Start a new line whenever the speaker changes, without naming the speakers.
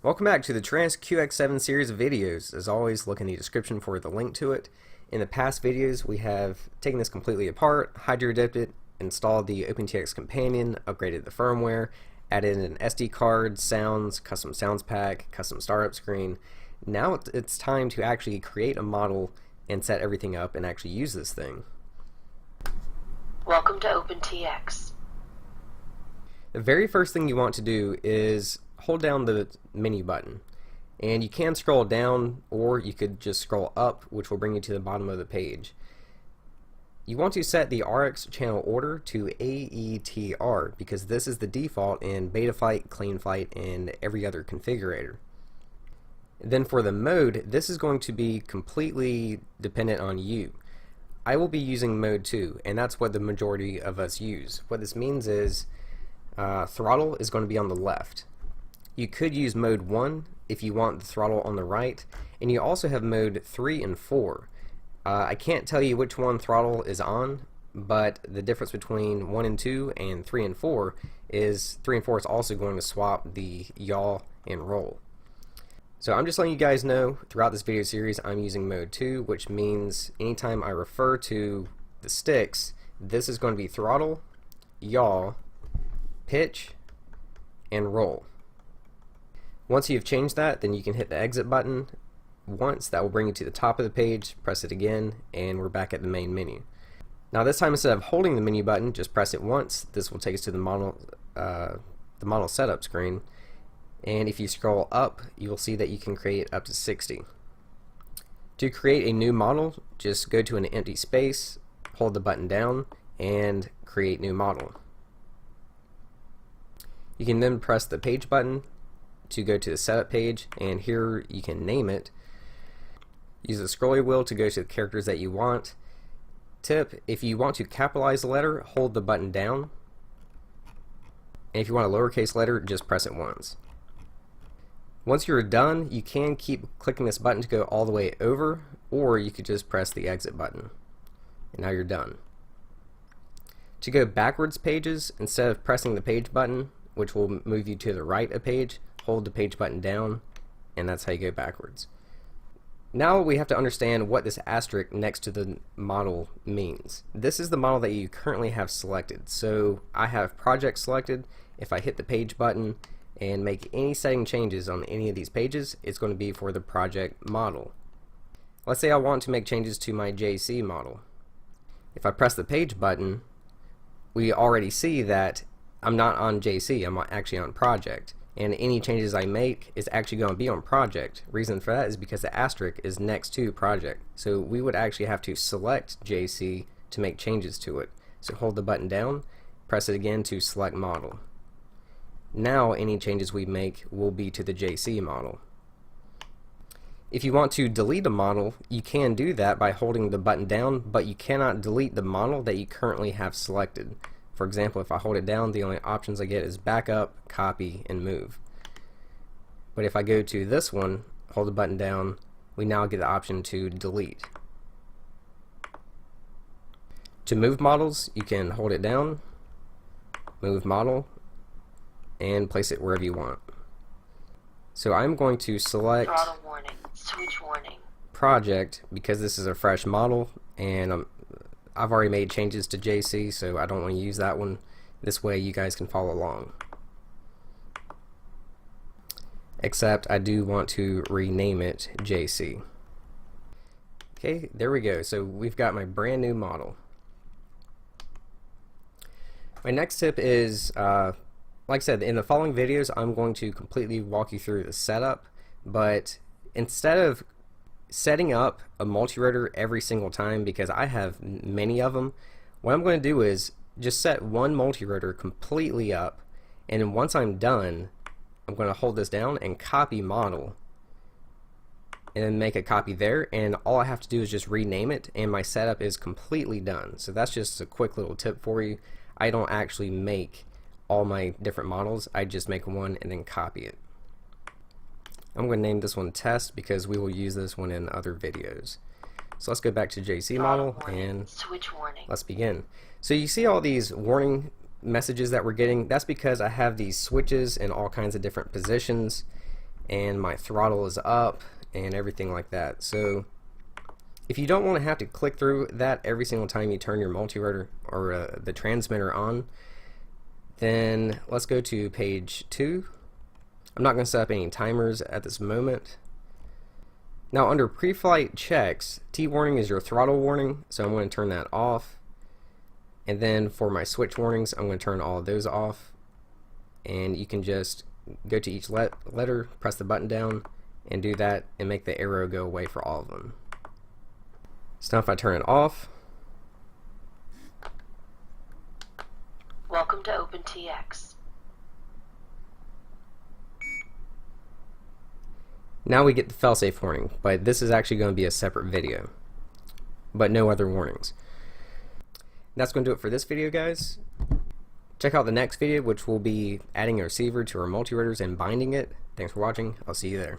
Welcome back to the Taranis Q X7 series of videos. As always, look in the description for the link to it. In the past videos, we have taken this completely apart, hydro-dipped it, installed the OpenTX companion, upgraded the firmware, added an SD card, sounds, custom sounds pack, custom startup screen. Now it's time to actually create a model and set everything up and actually use this thing.
Welcome to OpenTX.
The very first thing you want to do is hold down the menu button, and you can scroll down or you could just scroll up, which will bring you to the bottom of the page. You want to set the RX channel order to AETR because this is the default in Betaflight, CleanFlight, and every other configurator. Then for the mode, this is going to be completely dependent on you. I will be using mode 2, and that's what the majority of us use. What this means is throttle is going to be on the left. You could use mode 1 if you want the throttle on the right, and you also have mode 3 and 4. I can't tell you which one throttle is on, but the difference between 1 and 2 and 3 and 4 is 3 and 4 is also going to swap the yaw and roll. So I'm just letting you guys know throughout this video series I'm using mode 2, which means anytime I refer to the sticks, this is going to be throttle, yaw, pitch, and roll. Once you've changed that, then you can hit the exit button once. That will bring you to the top of the page, press it again, and we're back at the main menu. Now this time, instead of holding the menu button, just press it once. This will take us to the model setup screen, and if you scroll up, you will see that you can create up to 60. To create a new model, just go to an empty space, hold the button down, and create new model. You can then press the page button to go to the setup page, and here you can name it. Use the scroller wheel to go to the characters that you want. Tip: if you want to capitalize a letter, hold the button down, and if you want a lowercase letter, just press it once. Once you're done, you can keep clicking this button to go all the way over, or you could just press the exit button, and now you're done. To go backwards pages, instead of pressing the page button, which will move you to the right a page, hold the page button down, and that's how you go backwards. Now we have to understand what this asterisk next to the model means. This is the model that you currently have selected. So I have project selected. If I hit the page button and make any setting changes on any of these pages, it's going to be for the project model. Let's say I want to make changes to my JC model. If I press the page button, we already see that I'm not on JC, I'm actually on project. And any changes I make is actually going to be on project. Reason for that is because the asterisk is next to project. So we would actually have to select JC to make changes to it. So hold the button down, press it again to select model. Now any changes we make will be to the JC model. If you want to delete a model, you can do that by holding the button down, but you cannot delete the model that you currently have selected. For example, if I hold it down, the only options I get is backup, copy, and move. But if I go to this one, hold the button down, we now get the option to delete. To move models, you can hold it down, move model, and place it wherever you want. So I'm going to select
Throttle warning, switch warning.
project because this is a fresh model, and I've already made changes to JC, so I don't want to use that one. This way you guys can follow along. Except I do want to rename it JC. Okay, there we go. So we've got my brand new model. My next tip is, like I said, in the following videos I'm going to completely walk you through the setup, but instead of setting up a multi-rotor every single time, because I have many of them, what I'm going to do is just set one multi-rotor completely up, and then once I'm done, I'm going to hold this down and copy model, and then make a copy there, and all I have to do is just rename it, and my setup is completely done. So that's just a quick little tip for you. I don't actually make all my different models, I just make one and then copy it. I'm going to name this one test because we will use this one in other videos. So let's go back to JC model and
Switch warning.
let's begin. So you see all these warning messages that we're getting? That's because I have these switches in all kinds of different positions, and my throttle is up and everything like that. So if you don't want to have to click through that every single time you turn your multi-rotor or the transmitter on, then let's go to page 2. I'm not going to set up any timers at this moment. Now under pre-flight checks, T warning is your throttle warning, so I'm going to turn that off. And then for my switch warnings, I'm going to turn all of those off. And you can just go to each letter, press the button down, and do that, and make the arrow go away for all of them. So now if I turn it off,
Welcome to OpenTX.
now we get the failsafe warning, but this is actually going to be a separate video, but no other warnings. That's going to do it for this video, guys. Check out the next video, which will be adding a receiver to our multi-rotors and binding it. Thanks for watching. I'll see you there.